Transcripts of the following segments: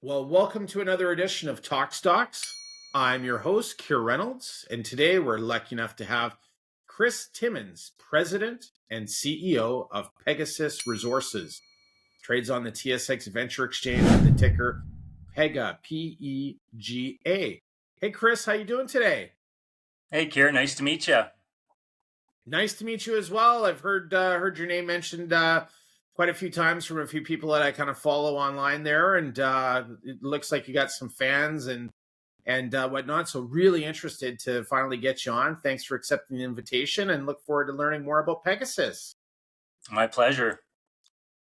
Well, welcome to another edition of TokStocks. I'm your host, Keir Reynolds, and today we're lucky enough to have Chris Timmins, President and CEO of Pegasus Resources. Trades on the TSX Venture Exchange with the ticker PEGA, P-E-G-A. Hey, Chris, how you doing today? Hey, Kier, nice to meet you. Nice to meet you as well. I've heard your name mentioned quite a few times from a few people that I kind of follow online there, and it looks like you got some fans and whatnot. So really interested to finally get you on. Thanks for accepting the invitation, and look forward to learning more about Pegasus. My pleasure.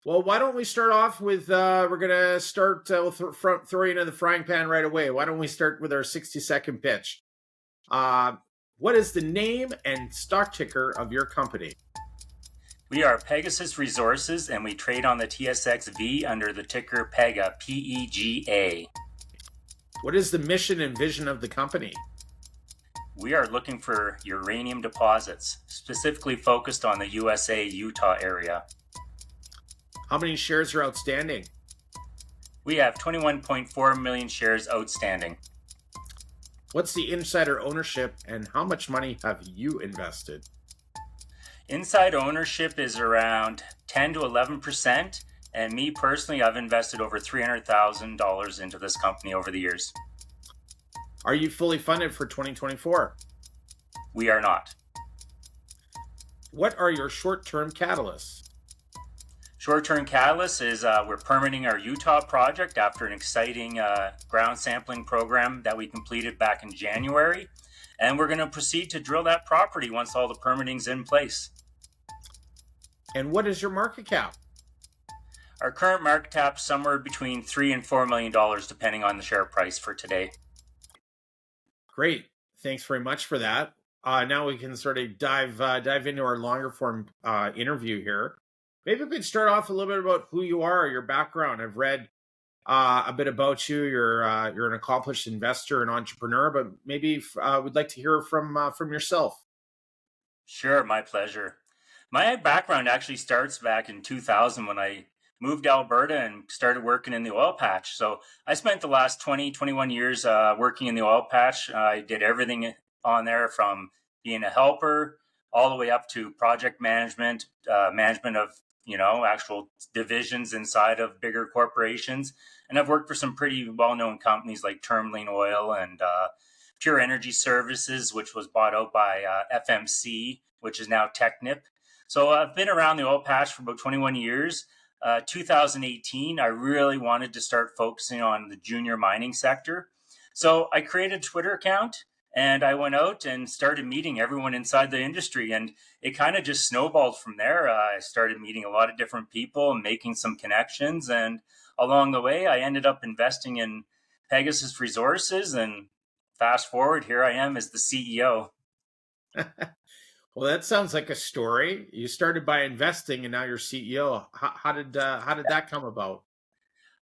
Well, why don't we start off with we're gonna start we'll throw you into the frying pan right away. Why don't we start with our 60-second pitch? What is the name and stock ticker of your company? We are Pegasus Resources, and we trade on the TSXV under the ticker PEGA, P-E-G-A. What is the mission and vision of the company? We are looking for uranium deposits, specifically focused on the USA, Utah area. How many shares are outstanding? We have 21.4 million shares outstanding. What's the insider ownership and how much money have you invested? Inside ownership is around 10 to 11%, and me personally, I've invested over $300,000 into this company over the years. Are you fully funded for 2024? We are not. What are your short-term catalysts? Short-term catalyst is we're permitting our Utah project after an exciting ground sampling program that we completed back in January. And we're going to proceed to drill that property once all the permitting's in place. And what is your market cap? Our current market cap is somewhere between $3 and $4 million, depending on the share price for today. Great. Thanks very much for that. Now we can sort of dive into our longer form interview here. Maybe we could start off a little bit about who you are, your background. I've read a bit about you. You're an accomplished investor and entrepreneur, but maybe we'd like to hear from yourself. Sure, my pleasure. My background actually starts back in 2000 when I moved to Alberta and started working in the oil patch. So I spent the last 21 years working in the oil patch. I did everything on there from being a helper all the way up to project management, management of actual divisions inside of bigger corporations. And I've worked for some pretty well-known companies like Tourmaline Oil and Pure Energy Services, which was bought out by FMC, which is now Technip. So I've been around the oil patch for about 21 years. 2018, I really wanted to start focusing on the junior mining sector. So I created a Twitter account and I went out and started meeting everyone inside the industry. And it kind of just snowballed from there. I started meeting a lot of different people and making some connections. And along the way, I ended up investing in Pegasus Resources. And fast forward, here I am as the CEO. Well, that sounds like a story. You started by investing, and now you're CEO. How did that come about?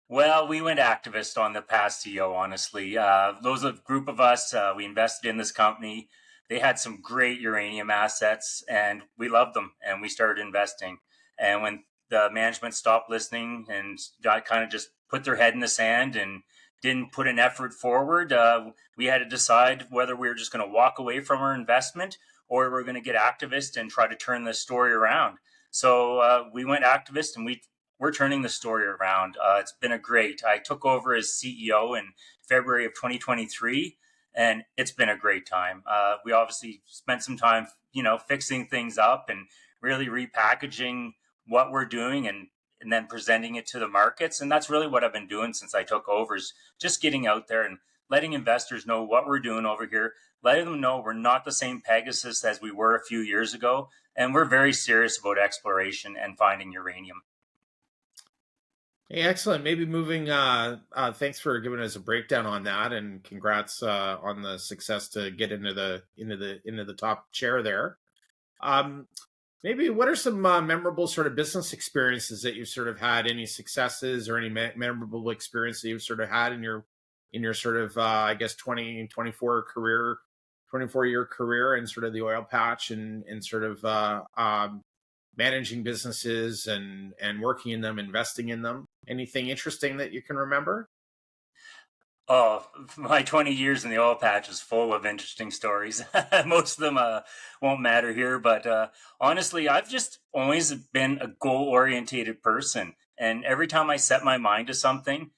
Well, we went activist on the past CEO, honestly. Those a group of us, we invested in this company. They had some great uranium assets, and we loved them, and we started investing. And when the management stopped listening and kind of just put their head in the sand and didn't put an effort forward, we had to decide whether we were just going to walk away from our investment or we're going to get activist and try to turn this story around. So we went activist, and we're turning the story around. It's been I took over as CEO in February of 2023, and it's been a great time. We obviously spent some time, fixing things up and really repackaging what we're doing and then presenting it to the markets. And that's really what I've been doing since I took over, is just getting out there and letting investors know what we're doing over here, letting them know we're not the same Pegasus as we were a few years ago. And we're very serious about exploration and finding uranium. Hey, excellent. Maybe moving. Thanks for giving us a breakdown on that, and congrats on the success to get into the top chair there. Maybe what are some memorable sort of business experiences that you've sort of had? Any successes or any memorable experience that you've sort of had in your sort of I guess 24 year career in sort of the oil patch and sort of managing businesses and working in them, investing in them? Anything interesting that you can remember? Oh, my 20 years in the oil patch is full of interesting stories. Most of them won't matter here, but honestly, I've just always been a goal orientated person. And every time I set my mind to something,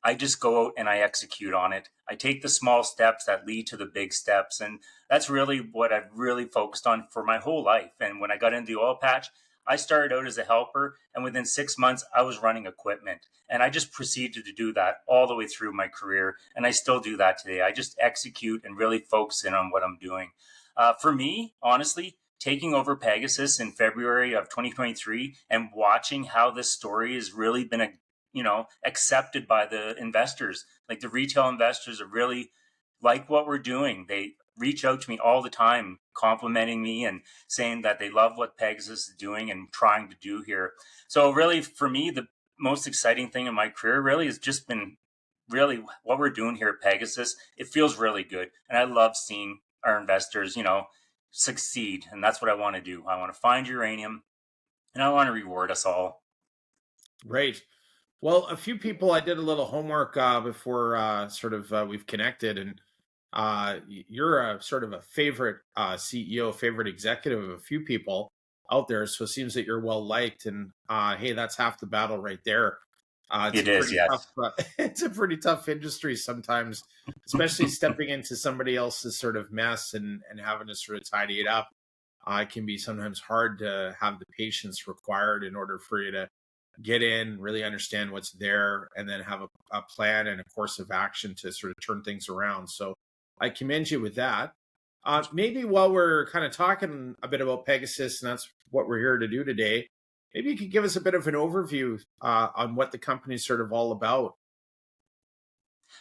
I just go out and I execute on it. I take the small steps that lead to the big steps. And that's really what I've really focused on for my whole life. And when I got into the oil patch, I started out as a helper. And within 6 months, I was running equipment. And I just proceeded to do that all the way through my career. And I still do that today. I just execute and really focus in on what I'm doing. For me, honestly, taking over Pegasus in February of 2023 and watching how this story has really been accepted by the investors. Like the retail investors are really like what we're doing. They reach out to me all the time, complimenting me and saying that they love what Pegasus is doing and trying to do here. So really, for me, the most exciting thing in my career really has just been really what we're doing here at Pegasus. It feels really good. And I love seeing our investors, succeed. And that's what I want to do. I want to find uranium and I want to reward us all. Right. Well, a few people, I did a little homework before we've connected, and you're a sort of a favorite CEO, favorite executive of a few people out there. So it seems that you're well liked, and hey, that's half the battle right there. It's It a is, pretty tough. yes. It's a pretty tough industry sometimes, especially stepping into somebody else's sort of mess and having to sort of tidy it up. It can be sometimes hard to have the patience required in order for you to get in, really understand what's there, and then have a plan and a course of action to sort of turn things around. So I commend you with that. Maybe while we're kind of talking a bit about Pegasus, and that's what we're here to do today, maybe you could give us a bit of an overview on what the company's sort of all about.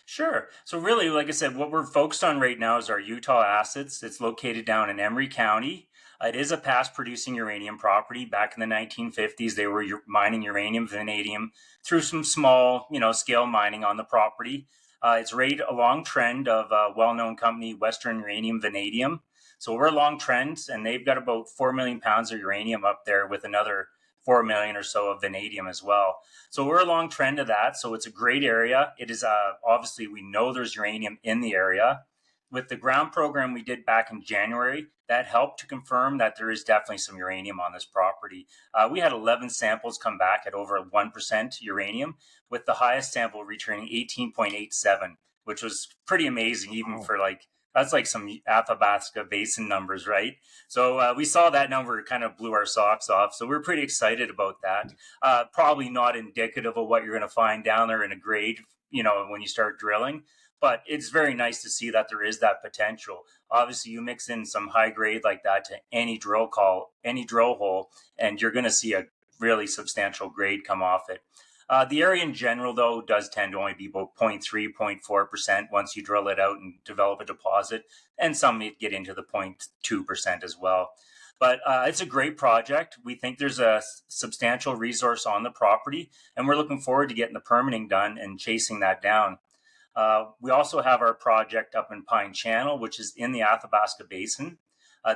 Sure. So really, like I said, what we're focused on right now is our Utah assets. It's located down in Emery County. It is a past producing uranium property. Back in the 1950s, they were mining uranium, vanadium through some small, scale mining on the property. It's right along trend of a well-known company, Western Uranium Vanadium. So we're along trends, and they've got about 4 million pounds of uranium up there with another 4 million or so of vanadium as well. So we're a long trend of that. So it's a great area. It is obviously we know there's uranium in the area. With the ground program we did back in January, that helped to confirm that there is definitely some uranium on this property. We had 11 samples come back at over 1% uranium, with the highest sample returning 18.87, which was pretty amazing, even Wow. for that's like some Athabasca Basin numbers, right? So we saw that number, it kind of blew our socks off. So we're pretty excited about that. Probably not indicative of what you're going to find down there in a grade, when you start drilling. But it's very nice to see that there is that potential. Obviously, you mix in some high grade like that to any drill hole, and you're going to see a really substantial grade come off it. The area in general, though, does tend to only be about 0.3, 0.4% once you drill it out and develop a deposit, and some get into the 0.2% as well. But it's a great project. We think there's a substantial resource on the property, and we're looking forward to getting the permitting done and chasing that down. We also have our project up in Pine Channel, which is in the Athabasca Basin.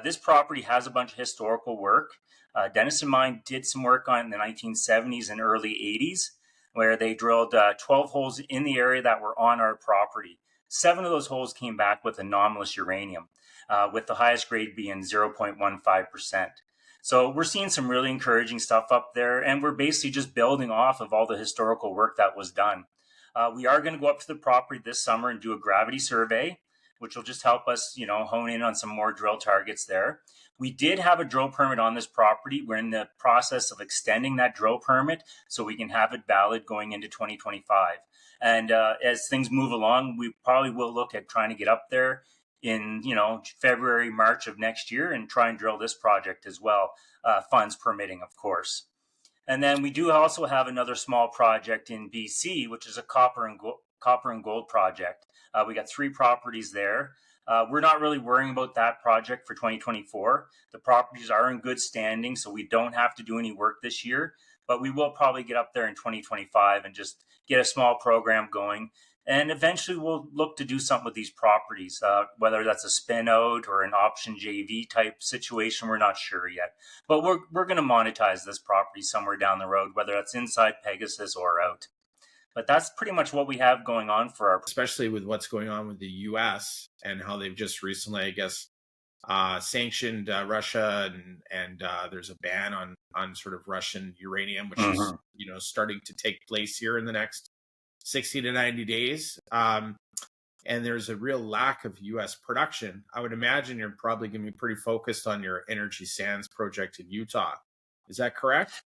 This property has a bunch of historical work. Denison Mine did some work on in the 1970s and early 80s, where they drilled 12 holes in the area that were on our property. 7 of those holes came back with anomalous uranium, with the highest grade being 0.15%. So we're seeing some really encouraging stuff up there, and we're basically just building off of all the historical work that was done. We are going to go up to the property this summer and do a gravity survey, which will just help us, hone in on some more drill targets there. We did have a drill permit on this property. We're in the process of extending that drill permit so we can have it valid going into 2025. And as things move along, we probably will look at trying to get up there in, February, March of next year and try and drill this project as well, funds permitting, of course. And then we do also have another small project in BC, which is a copper and gold project. We got 3 properties there. We're not really worrying about that project for 2024. The properties are in good standing, so we don't have to do any work this year. But we will probably get up there in 2025 and just get a small program going. And eventually we'll look to do something with these properties, whether that's a spin out or an option JV type situation. We're not sure yet. But we're going to monetize this property somewhere down the road, whether that's inside Pegasus or out. But that's pretty much what we have going on for our. especially with what's going on with the U.S. and how they've just recently, I guess, sanctioned Russia, and there's a ban on sort of Russian uranium, which is Mhm. starting to take place here in the next 60 to 90 days. And there's a real lack of U.S. production. I would imagine you're probably going to be pretty focused on your Energy Sands project in Utah. Is that correct?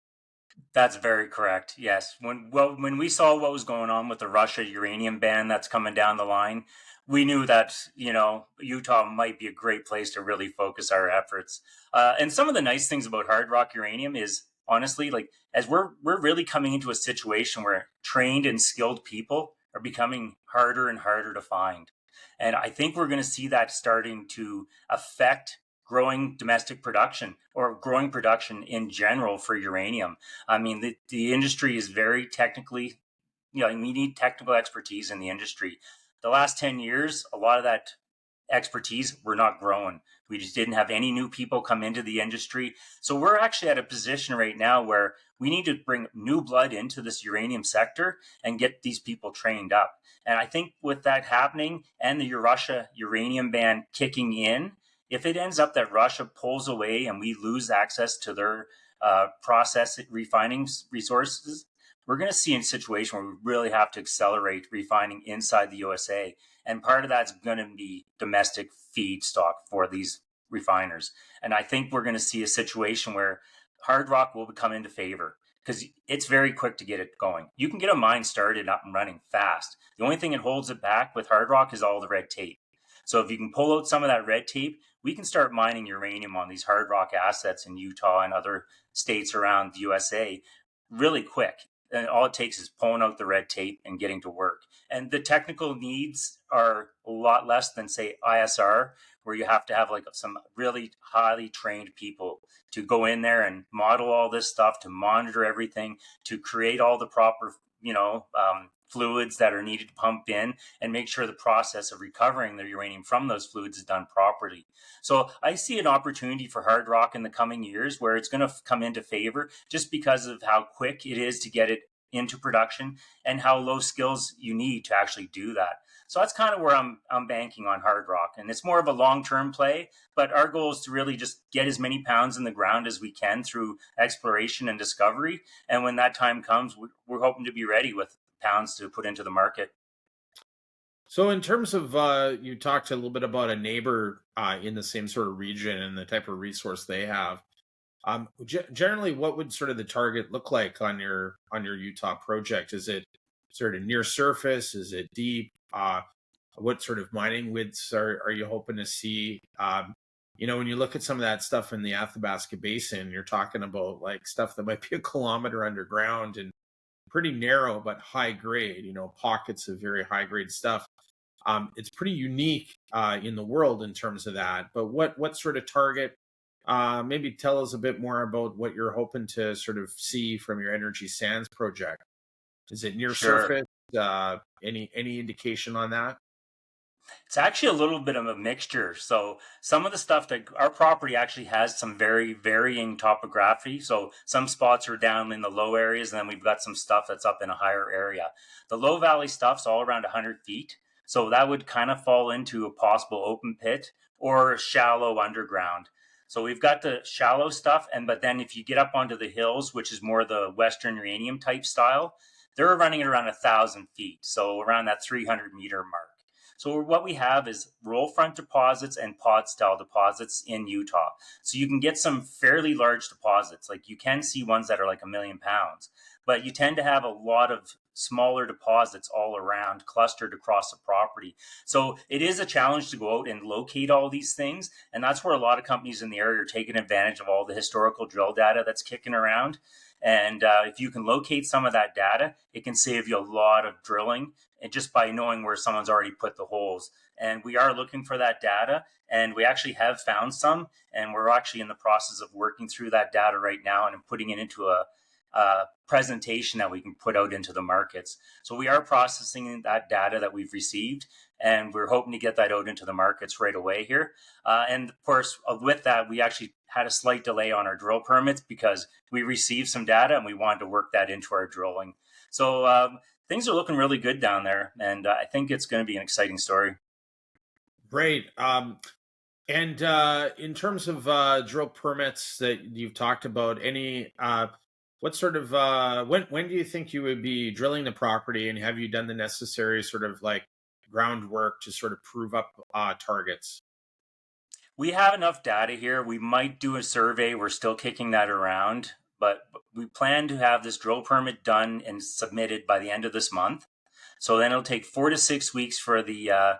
That's very correct. Yes. When we saw what was going on with the Russia uranium ban that's coming down the line, we knew that Utah might be a great place to really focus our efforts. And some of the nice things about hard rock uranium is honestly, like as we're really coming into a situation where trained and skilled people are becoming harder and harder to find. And I think we're going to see that starting to affect growing domestic production or growing production in general for uranium. I mean, the industry is very technically, we need technical expertise in the industry. The last 10 years, a lot of that expertise we're not growing. We just didn't have any new people come into the industry. So we're actually at a position right now where we need to bring new blood into this uranium sector and get these people trained up. And I think with that happening and the Russia uranium ban kicking in, if it ends up that Russia pulls away and we lose access to their process refining resources, we're going to see a situation where we really have to accelerate refining inside the USA. And part of that's going to be domestic feedstock for these refiners. And I think we're going to see a situation where hard rock will come into favor because it's very quick to get it going. You can get a mine started up and running fast. The only thing that holds it back with hard rock is all the red tape. So if you can pull out some of that red tape, we can start mining uranium on these hard rock assets in Utah and other states around the USA really quick. And all it takes is pulling out the red tape and getting to work. And the technical needs are a lot less than, say, ISR, where you have to have like some really highly trained people to go in there and model all this stuff, to monitor everything, to create all the proper, fluids that are needed to pump in and make sure the process of recovering the uranium from those fluids is done properly. So I see an opportunity for hard rock in the coming years where it's going to come into favor just because of how quick it is to get it into production and how low skills you need to actually do that. So that's kind of where I'm banking on hard rock, and it's more of a long-term play, but our goal is to really just get as many pounds in the ground as we can through exploration and discovery. And when that time comes, we're hoping to be ready with pounds to put into the market. So, in terms of, you talked a little bit about a neighbor in the same sort of region and the type of resource they have. Generally, what would sort of the target look like on your Utah project? Is it sort of near surface? Is it deep? What sort of mining widths are you hoping to see? When you look at some of that stuff in the Athabasca Basin, you're talking about like stuff that might be a kilometer underground and pretty narrow but high grade. Pockets of very high grade stuff. It's pretty unique in the world in terms of that. But what sort of target? Maybe tell us a bit more about what you're hoping to sort of see from your Energy Sands project. Is it near Sure. surface? Any indication on that? It's actually a little bit of a mixture. So some of the stuff that our property actually has some very varying topography. So some spots are down in the low areas, and then we've got some stuff that's up in a higher area. The low valley stuff's all around 100 feet. So that would kind of fall into a possible open pit or shallow underground. So we've got the shallow stuff, but then if you get up onto the hills, which is more the Western uranium type style, they're running at around 1,000 feet. So around that 300-meter mark. So what we have is roll front deposits and pod style deposits in Utah. So you can get some fairly large deposits. Like you can see ones that are like 1,000,000 pounds, but you tend to have a lot of smaller deposits all around clustered across the property. So it is a challenge to go out and locate all these things. And that's where a lot of companies in the area are taking advantage of all the historical drill data that's kicking around. And if you can locate some of that data, it can save you a lot of drilling and just by knowing where someone's already put the holes. And we are looking for that data, and we actually have found some, and we're actually in the process of working through that data right now and putting it into a presentation that we can put out into the markets. So we are processing that data that we've received, and we're hoping to get that out into the markets right away here. And of course, with that, we actually had a slight delay on our drill permits because we received some data and we wanted to work that into our drilling. So things are looking really good down there, and I think it's going to be an exciting story. Great. And in terms of drill permits that you've talked about, any what sort of when do you think you would be drilling the property, and have you done the necessary sort of like groundwork to sort of prove up targets? We have enough data here. We might do a survey. We're still kicking that around, but we plan to have this drill permit done and submitted by the end of this month. So then it'll take 4 to 6 weeks for the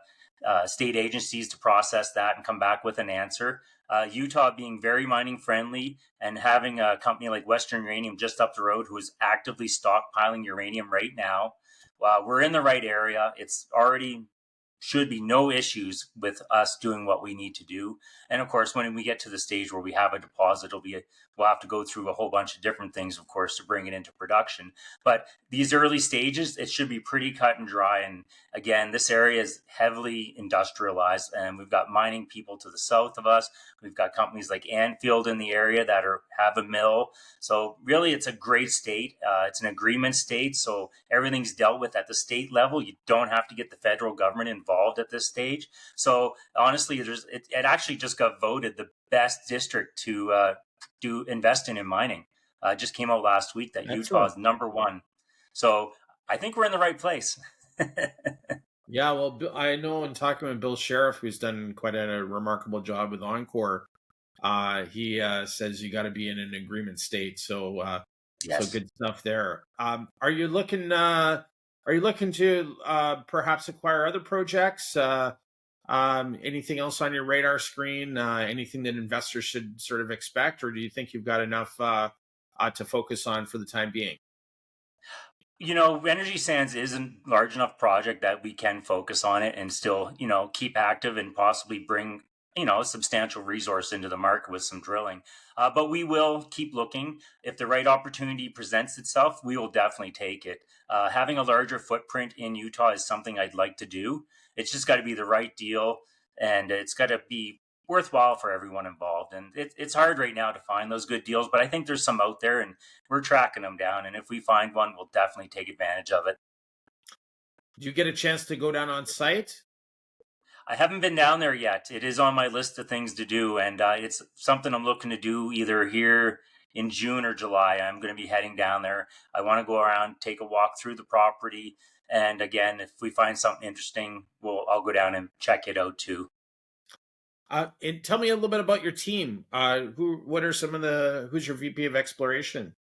state agencies to process that and come back with an answer. Utah being very mining friendly and having a company like Western Uranium just up the road who is actively stockpiling uranium right now. We're in the right area. It's already should be no issues with us doing what we need to do. And of course, when we get to the stage where we have a deposit, we'll have to go through a whole bunch of different things, of course, to bring it into production. But these early stages, it should be pretty cut and dry. And again, this area is heavily industrialized, and we've got mining people to the south of us. We've got companies like Anfield in the area that have a mill. So really, it's a great state. It's an agreement state, so everything's dealt with at the state level. You don't have to get the federal government involved at this stage. So honestly, it actually just got voted the best district to do invest in mining. Just came out last week that Utah Excellent. is number one. So I think we're in the right place. Yeah, well, I know in talking with Bill Sheriff, who's done quite a remarkable job with Encore, he says you got to be in an agreement state. So, so Yes. good stuff there. Are you looking? Are you looking to perhaps acquire other projects? Anything else on your radar screen? Anything that investors should sort of expect, or do you think you've got enough to focus on for the time being? Energy Sands isn't a large enough project that we can focus on it and still, keep active and possibly bring, a substantial resource into the market with some drilling. But we will keep looking. If the right opportunity presents itself, we will definitely take it. Having a larger footprint in Utah is something I'd like to do. It's just got to be the right deal, and it's got to be worthwhile for everyone involved. And it's hard right now to find those good deals, but I think there's some out there, and we're tracking them down. And if we find one, we'll definitely take advantage of it. Do you get a chance to go down on site? I haven't been down there yet. It is on my list of things to do, and it's something I'm looking to do either here in June or July. I'm going to be heading down there. I want to go around, take a walk through the property, and again, if we find something interesting, I'll go down and check it out too. And tell me a little bit about your team. What are some of who's your VP of exploration?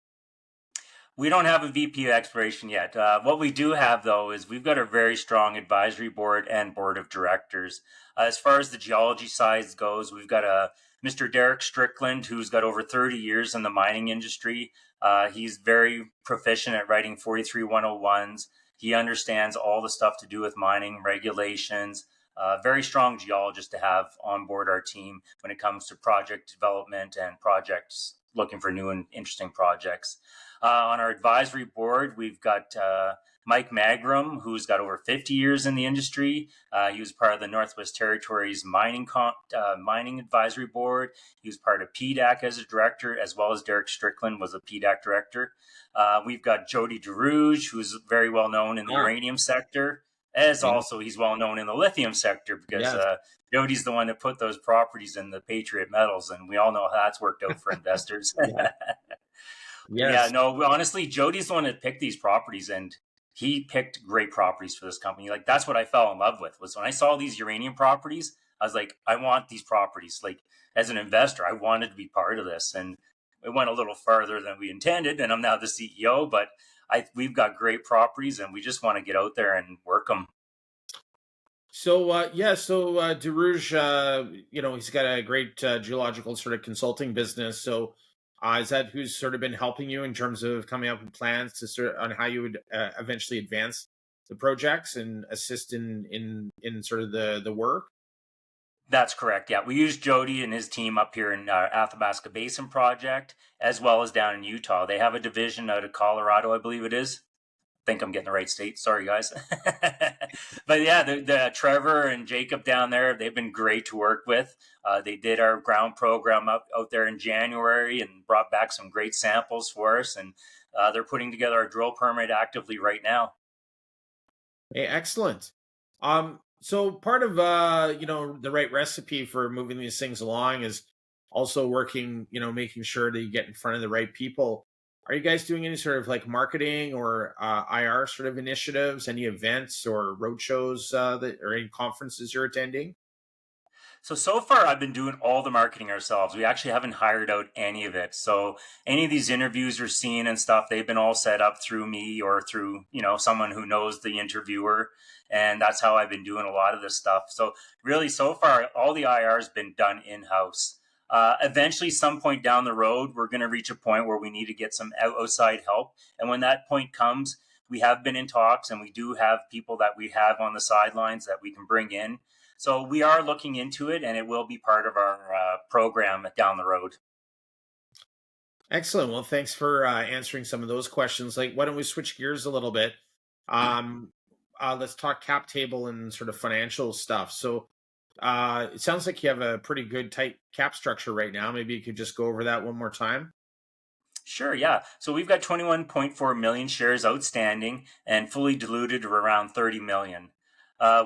We don't have a VP of exploration yet. What we do have, though, is we've got a very strong advisory board and board of directors. As far as the geology side goes, we've got a Mr. Derek Strickland, who's got over 30 years in the mining industry. He's very proficient at writing 43101s. He understands all the stuff to do with mining regulations. Very strong geologist to have on board our team when it comes to project development and projects looking for new and interesting projects. On our advisory board, we've got Mike Magrum, who's got over 50 years in the industry. He was part of the Northwest Territories Mining Advisory Board. He was part of PDAC as a director, as well as Derek Strickland was a PDAC director. We've got Jody DeRouge, who's very well known in the uranium sector, as Yeah. also he's well known in the lithium sector because Yes. Jody's the one that put those properties in the Patriot Metals, and we all know how that's worked out for investors. Yeah. Yeah, Yes. no, honestly, Jody's the one that picked these properties, and he picked great properties for this company. Like, that's what I fell in love with, was when I saw these uranium properties, I was like, I want these properties. Like, as an investor, I wanted to be part of this. And it went a little farther than we intended, and I'm now the CEO, but we've got great properties, and we just want to get out there and work them. So DeRouge, he's got a great geological sort of consulting business. So is that who's sort of been helping you in terms of coming up with plans to on how you would eventually advance the projects and assist in sort of the work? That's correct. Yeah, we use Jody and his team up here in Athabasca Basin Project, as well as down in Utah. They have a division out of Colorado, I believe it is. Think I'm getting the right state. Sorry, guys. But yeah, the Trevor and Jacob down there, they've been great to work with. They did our ground program out there in January and brought back some great samples for us. And they're putting together a drill permit actively right now. Hey, excellent. So part of the right recipe for moving these things along is also working, making sure that you get in front of the right people. Are you guys doing any sort of like marketing or IR sort of initiatives, any events or roadshows that or any conferences you're attending? So far, I've been doing all the marketing ourselves. We actually haven't hired out any of it. So any of these interviews you're seeing and stuff, they've been all set up through me or through, someone who knows the interviewer. And that's how I've been doing a lot of this stuff. So really, so far, all the IR has been done in-house. Eventually, some point down the road, we're going to reach a point where we need to get some outside help. And when that point comes, we have been in talks and we do have people that we have on the sidelines that we can bring in. So we are looking into it, and it will be part of our program down the road. Excellent. Well, thanks for answering some of those questions. Like, why don't we switch gears a little bit? Um, let's talk cap table and sort of financial stuff. So, it sounds like you have a pretty good tight cap structure right now. Maybe you could just go over that one more time. Sure, yeah. So we've got 21.4 million shares outstanding and fully diluted of around 30 million.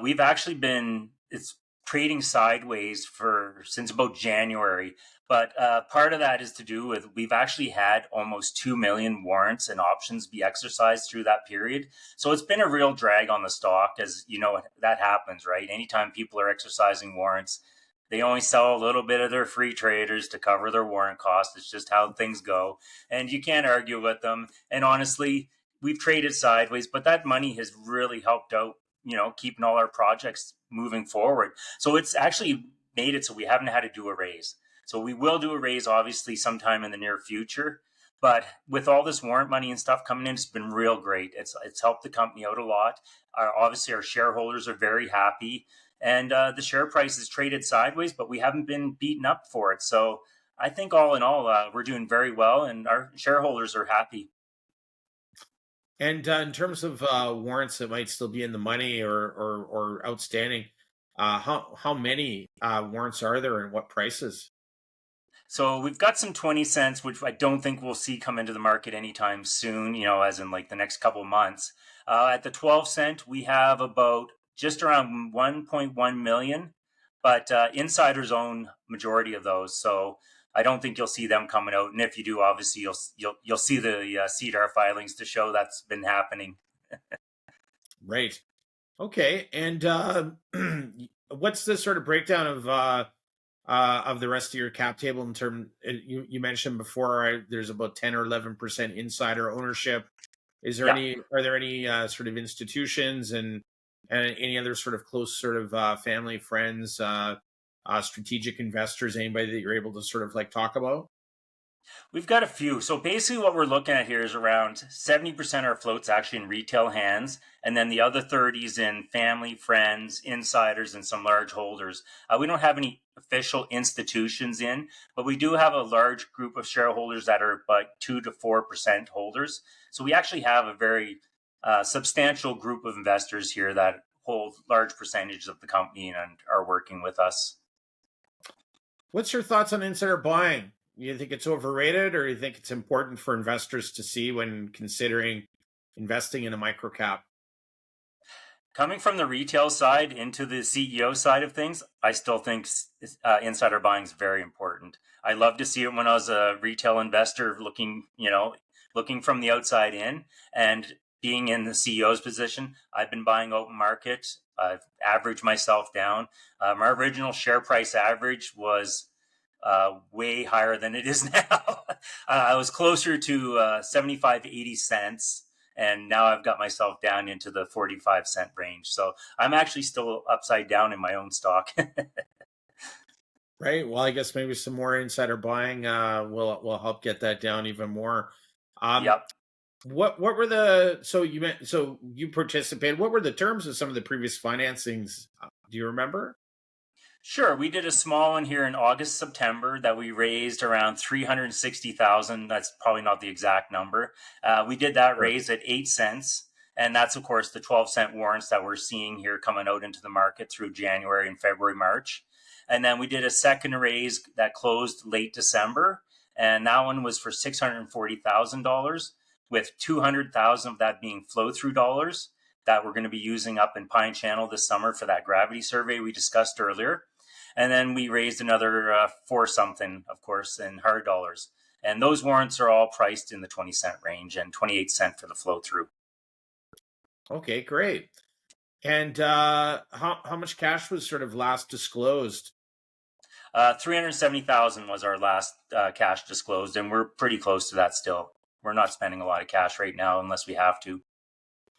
We've actually been it's trading sideways for since about January, but part of that is to do with we've actually had almost 2 million warrants and options be exercised through that period. So it's been a real drag on the stock, as you know that happens, right? Anytime people are exercising warrants, they only sell a little bit of their free traders to cover their warrant costs. It's just how things go. And you can't argue with them. And honestly, we've traded sideways, but that money has really helped out, keeping all our projects moving forward. So it's actually made it so we haven't had to do a raise. So we will do a raise, obviously, sometime in the near future. But with all this warrant money and stuff coming in, it's been real great. It's helped the company out a lot. Obviously, our shareholders are very happy, and the share price is traded sideways, but we haven't been beaten up for it. So I think all in all, we're doing very well, and our shareholders are happy. And in terms of warrants that might still be in the money or outstanding, how many warrants are there and what prices? So we've got some 20 cents, which I don't think we'll see come into the market anytime soon, as in like the next couple of months. At the 12 cent, we have about just around 1.1 million, but insiders own majority of those. So I don't think you'll see them coming out. And if you do, obviously you'll see the CDR filings to show that's been happening. Right. Okay. And what's the sort of breakdown of the rest of your cap table in term? You mentioned before there's about 10 or 11% insider ownership. Is there Yeah. any? Are there any sort of institutions and any other sort of close sort of family, friends, strategic investors? Anybody that you're able to sort of like talk about? We've got a few. So basically, what we're looking at here is around 70% of our floats actually in retail hands, and then the other 30 is in family, friends, insiders, and some large holders. We don't have any official institutions in, but we do have a large group of shareholders that are about 2 to 4% holders. So we actually have a very substantial group of investors here that hold large percentages of the company and are working with us. What's your thoughts on insider buying? You think it's overrated, or you think it's important for investors to see when considering investing in a microcap? Coming from the retail side into the CEO side of things, I still think insider buying is very important. I love to see it when I was a retail investor looking from the outside in, and being in the CEO's position. I've been buying open market. I've averaged myself down. My original share price average was way higher than it is now. I was closer to 75 to 80 cents. And now I've got myself down into the 45-cent range. So I'm actually still upside down in my own stock. Right. Well, I guess maybe some more insider buying will help get that down even more. Um, Yep. what were the so you participated? What were the terms of some of the previous financings? Do you remember? Sure, we did a small one here in August, September that we raised around 360,000. That's probably not the exact number. We did that Sure. raise at 8 cents. And that's, of course, the 12-cent warrants that we're seeing here coming out into the market through January and February, March. And then we did a second raise that closed late December. And that one was for $640,000, with 200,000 of that being flow through dollars. that we're going to be using up in Pine Channel this summer for that gravity survey we discussed earlier. And then we raised another 4 something, of course, in hard dollars. And those warrants are all priced in the 20-cent range and 28-cent for the flow through. Okay, great. And how much cash was sort of last disclosed? 370,000 was our last cash disclosed, and we're pretty close to that still. We're not spending a lot of cash right now unless we have to.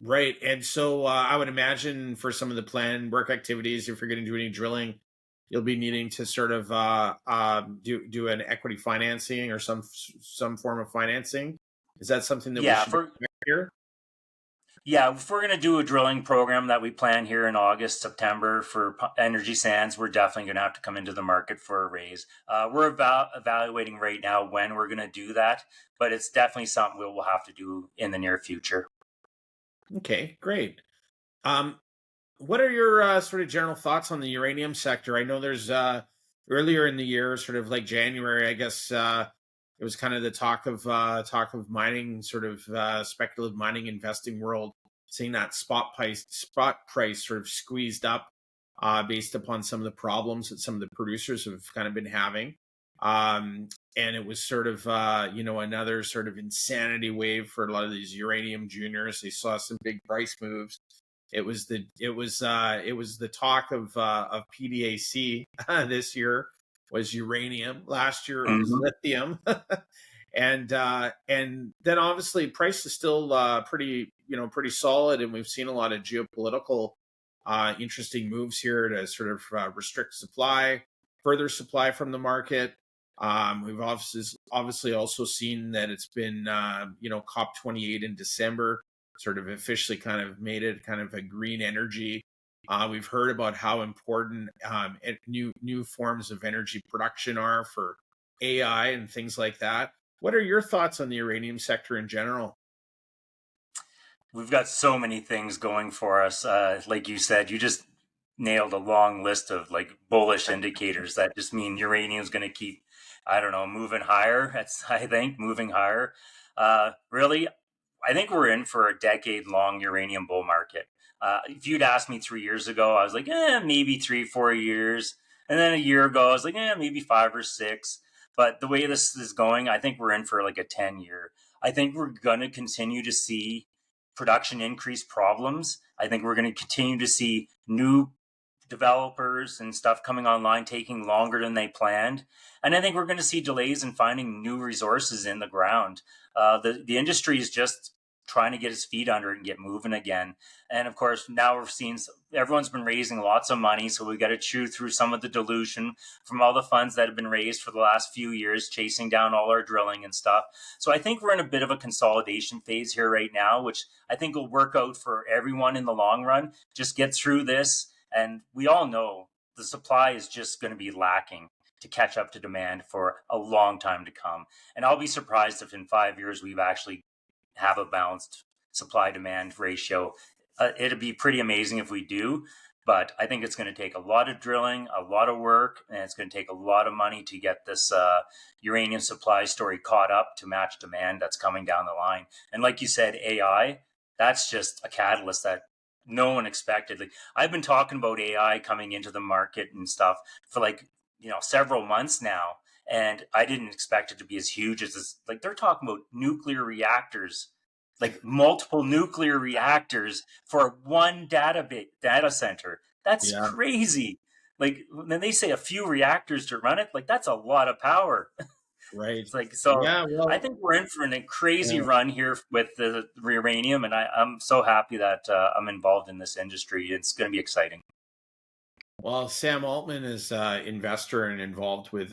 Right. And so I would imagine for some of the planned work activities, if you're going to do any drilling, you'll be needing to sort of do an equity financing or some form of financing. Is that something that we Yeah, should expect here? Yeah, if we're going to do a drilling program that we plan here in August, September for Energy Sands, we're definitely going to have to come into the market for a raise. We're evaluating right now when we're going to do that, but it's definitely something we'll have to do in the near future. Okay, great. Um, what are your sort of general thoughts on the uranium sector? I know there's earlier in the year, sort of like January, I guess it was kind of the talk of mining, sort of speculative mining investing world, seeing that spot price sort of squeezed up based upon some of the problems that some of the producers have kind of been having. And it was sort of another sort of insanity wave for a lot of these uranium juniors. They saw some big price moves. It was the talk of PDAC this year was uranium. Last year it was Mm-hmm. lithium, and then obviously price is still pretty solid, and we've seen a lot of geopolitical interesting moves here to sort of restrict supply, further supply from the market. We've obviously also seen that it's been COP28 in December sort of officially kind of made it kind of a green energy. We've heard about how important new forms of energy production are for AI and things like that. What are your thoughts on the uranium sector in general? We've got so many things going for us. Like you said, you just nailed a long list of like bullish indicators that just mean uranium is going to keep, I don't know, moving higher. That's, I think, moving higher. Really, I think we're in for a decade-long uranium bull market. If you'd asked me 3 years ago, I was like, maybe 3, 4 years. And then a year ago, I was like, maybe 5 or 6. But the way this is going, I think we're in for like a 10-year. I think we're going to continue to see production increase problems. I think we're going to continue to see new developers and stuff coming online taking longer than they planned. And I think we're going to see delays in finding new resources in the ground. The industry is just trying to get its feet under it and get moving again. And of course, now we're seeing everyone's been raising lots of money. So we got to chew through some of the dilution from all the funds that have been raised for the last few years, chasing down all our drilling and stuff. So I think we're in a bit of a consolidation phase here right now, which I think will work out for everyone in the long run. Just get through this. And we all know the supply is just going to be lacking to catch up to demand for a long time to come. And I'll be surprised if in 5 years we've actually have a balanced supply demand ratio. It'd be pretty amazing if we do, but I think it's going to take a lot of drilling, a lot of work, and it's going to take a lot of money to get this uranium supply story caught up to match demand that's coming down the line. And like you said, AI, that's just a catalyst that no one expected. Like I've been talking about AI coming into the market and stuff for several months now, and I didn't expect it to be as huge as this. Like they're talking about nuclear reactors, like multiple nuclear reactors for one data center. That's Yeah, crazy. Like when they say a few reactors to run it, like that's a lot of power. right. It's like, so Yeah, I well, think we're in for a crazy yeah. run here with the uranium, and I'm so happy that I'm involved in this industry. It's going to be exciting. Well, Sam Altman is investor and involved with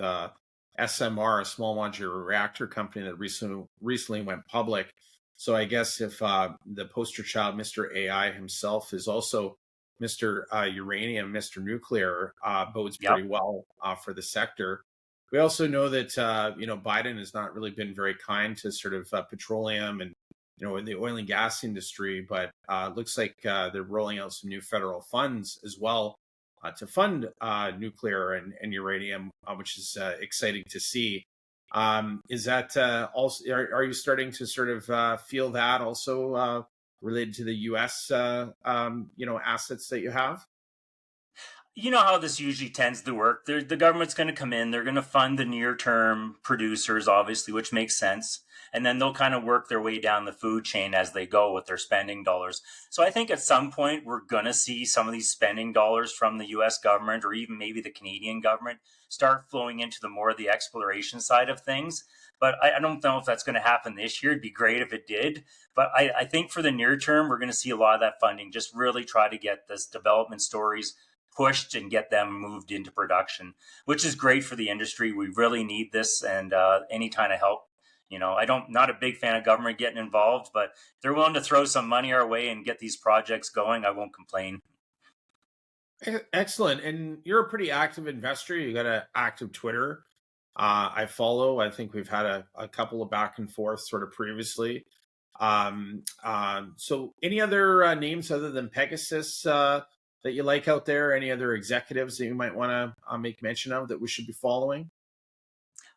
SMR, a small modular reactor company that recently went public. So I guess if the poster child, Mr. AI himself, is also Mr. Uranium, Mr. Nuclear, bodes Yep. pretty well for the sector. We also know that Biden has not really been very kind to sort of petroleum and in the oil and gas industry, but looks like they're rolling out some new federal funds as well to fund nuclear and uranium, which is exciting to see. Is that also? Are you starting to sort of feel that also? related to the U.S. Assets that you have? You know how this usually tends to work. The government's going to come in, they're going to fund the near term producers, obviously, which makes sense. And then they'll kind of work their way down the food chain as they go with their spending dollars. So I think at some point we're going to see some of these spending dollars from the US government or even maybe the Canadian government start flowing into the more of the exploration side of things. But I don't know if that's going to happen this year. It'd be great if it did. But I think for the near term, we're going to see a lot of that funding just really try to get this development stories pushed and get them moved into production, which is great for the industry. We really need this, and any kind of help. Not a big fan of government getting involved, but if they're willing to throw some money our way and get these projects going, I won't complain. Excellent. And you're a pretty active investor. You got an active Twitter. I follow. I think we've had a couple of back and forth sort of previously. So any other names other than Pegasus that you like out there? Any other executives that you might want to make mention of that we should be following?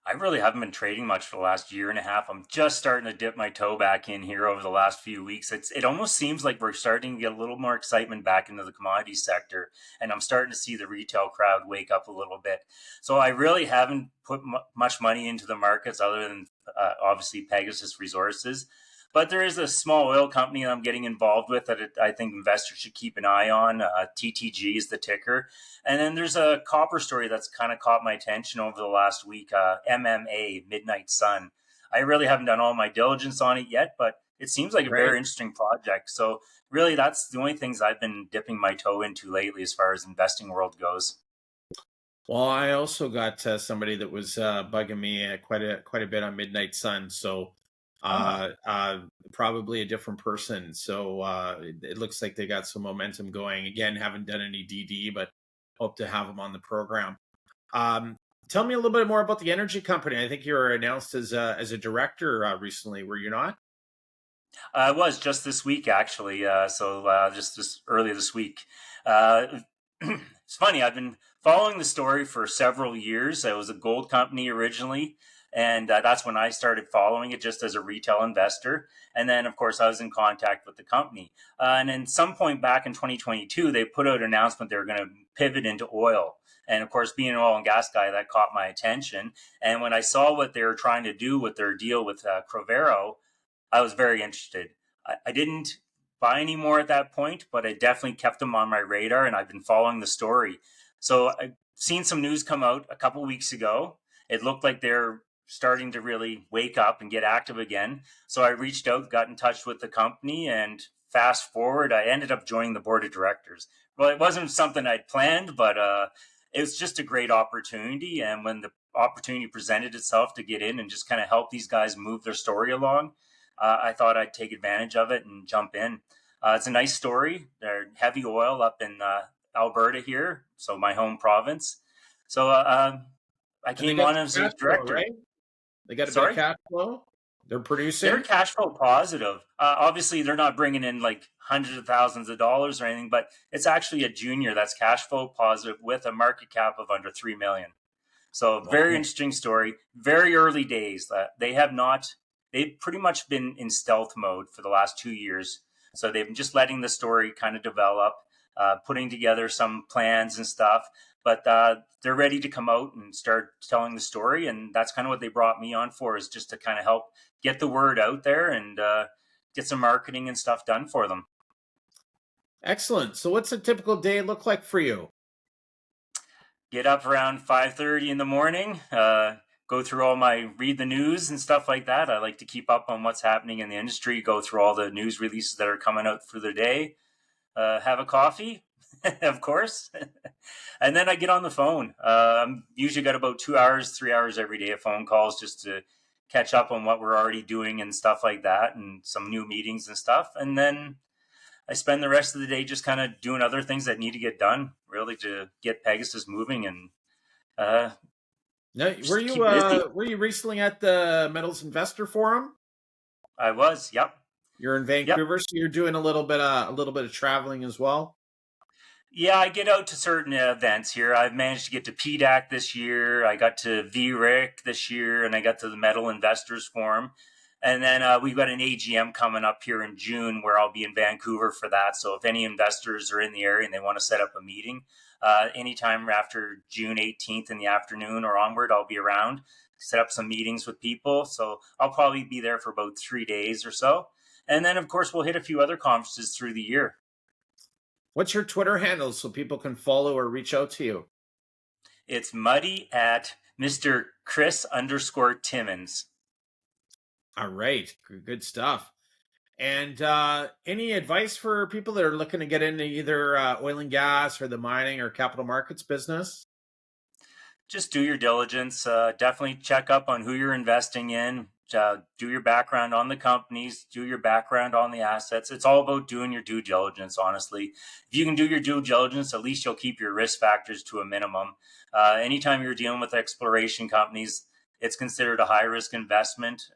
I really haven't been trading much for the last year and a half. I'm just starting to dip my toe back in here over the last few weeks. It almost seems like we're starting to get a little more excitement back into the commodity sector, and I'm starting to see the retail crowd wake up a little bit. So I really haven't put much money into the markets other than obviously Pegasus Resources. But there is a small oil company I'm getting involved with that I think investors should keep an eye on. TTG is the ticker. And then there's a copper story that's kind of caught my attention over the last week, MMA, Midnight Sun. I really haven't done all my diligence on it yet, but it seems like a Right. very interesting project. So really, that's the only things I've been dipping my toe into lately as far as investing world goes. Well, I also got somebody that was bugging me quite a bit on Midnight Sun. So Ah, probably a different person. So it looks like they got some momentum going. Again, haven't done any DD, but hope to have them on the program. Um, Tell me a little bit more about the energy company. I think you were announced as a director recently, were you not? it was just this week, actually. Just this early this week. Uh, it's funny. I've been following the story for several years. It was a gold company originally, and that's when I started following it just as a retail investor. And then, of course, I was in contact with the company. And then, some point back in 2022, they put out an announcement they were going to pivot into oil. And of course, being an oil and gas guy, that caught my attention. And when I saw what they were trying to do with their deal with Crovero, I was very interested. I didn't buy any more at that point, but I definitely kept them on my radar, and I've been following the story. So I've seen some news come out a couple weeks ago. It looked like they're starting to really wake up and get active again. So I reached out, got in touch with the company, and fast forward, I ended up joining the board of directors. Well, it wasn't something I'd planned, but it was just a great opportunity. And when the opportunity presented itself to get in and just kind of help these guys move their story along, I thought I'd take advantage of it and jump in. It's a nice story. They're heavy oil up in Alberta here, so my home province. So I And they came got on some as a cash flow, director. right? They got a bit of Sorry? cash flow. They're They're producing. cash flow positive. Obviously, they're not bringing in like hundreds of thousands of dollars or anything, but it's actually a junior that's cash flow positive with a market cap of under 3 million. So very Wow. interesting story. Very early days. They've pretty much been in stealth mode for the last 2 years. So they've been just letting the story kind of develop, putting together some plans and stuff. But they're ready to come out and start telling the story. And that's kind of what they brought me on for, is just to kind of help get the word out there and get some marketing and stuff done for them. Excellent. So what's a typical day look like for you? Get up around 5:30 in the morning, go through read the news and stuff like that. I like to keep up on what's happening in the industry, go through all the news releases that are coming out for the day, have a coffee, of course, and then I get on the phone. I'm usually got about 2 hours, 3 hours every day of phone calls just to catch up on what we're already doing and stuff like that, and some new meetings and stuff. And then I spend the rest of the day just kind of doing other things that need to get done, really, to get Pegasus moving and uh, Now, just keep busy. were you recently at the Metals Investor Forum? I was, yep, You're in yep. Vancouver, so you're doing a little bit of traveling as well. Yeah, I get out to certain events here. I've managed to get to PDAC this year. I got to VRIC this year, and I got to the Metal Investors Forum. And then we've got an AGM coming up here in June where I'll be in Vancouver for that. So if any investors are in the area and they want to set up a meeting, anytime after June 18th in the afternoon or onward, I'll be around, set up some meetings with people. So I'll probably be there for about 3 days or so. And then, of course, we'll hit a few other conferences through the year. What's your Twitter handle so people can follow or reach out to you? It's muddy at Mr. Chris_Timmins. All right. Good stuff. And any advice for people that are looking to get into either oil and gas or the mining or capital markets business? Just do your diligence. Definitely check up on who you're investing in. Do your background on the companies. Do your background on the assets. It's all about doing your due diligence, honestly. If you can do your due diligence, at least you'll keep your risk factors to a minimum. Anytime you're dealing with exploration companies, it's considered a high-risk investment.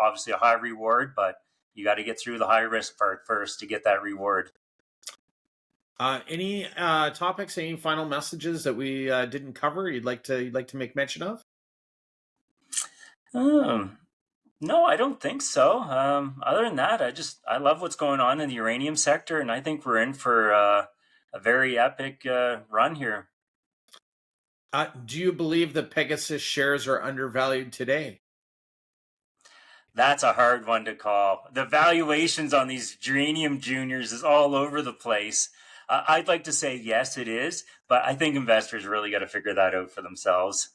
Obviously a high reward, but you got to get through the high-risk part first to get that reward. Any topics, any final messages that we didn't cover you'd like to make mention of? No, I don't think so. Other than that, I love what's going on in the uranium sector, and I think we're in for a very epic run here. Do you believe the Pegasus shares are undervalued today? That's a hard one to call. The valuations on these uranium juniors is all over the place. I'd like to say yes, it is, but I think investors really got to figure that out for themselves.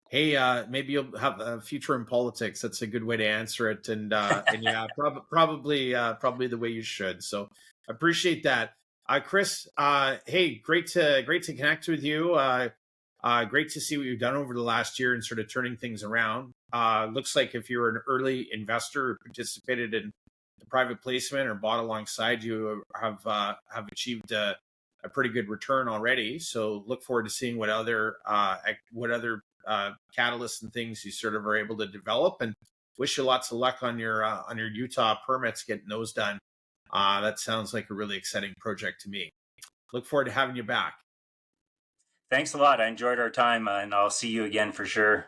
Hey, maybe you'll have a future in politics. That's a good way to answer it, and yeah, probably the way you should. So appreciate that, Chris. Hey, great to connect with you. Great to see what you've done over the last year and sort of turning things around. Looks like if you're an early investor who participated in the private placement or bought alongside, you have achieved a pretty good return already. So look forward to seeing what other catalysts and things you sort of are able to develop, and wish you lots of luck on your Utah permits, getting those done. That sounds like a really exciting project to me. Look forward to having you back. Thanks a lot. I enjoyed our time, and I'll see you again for sure.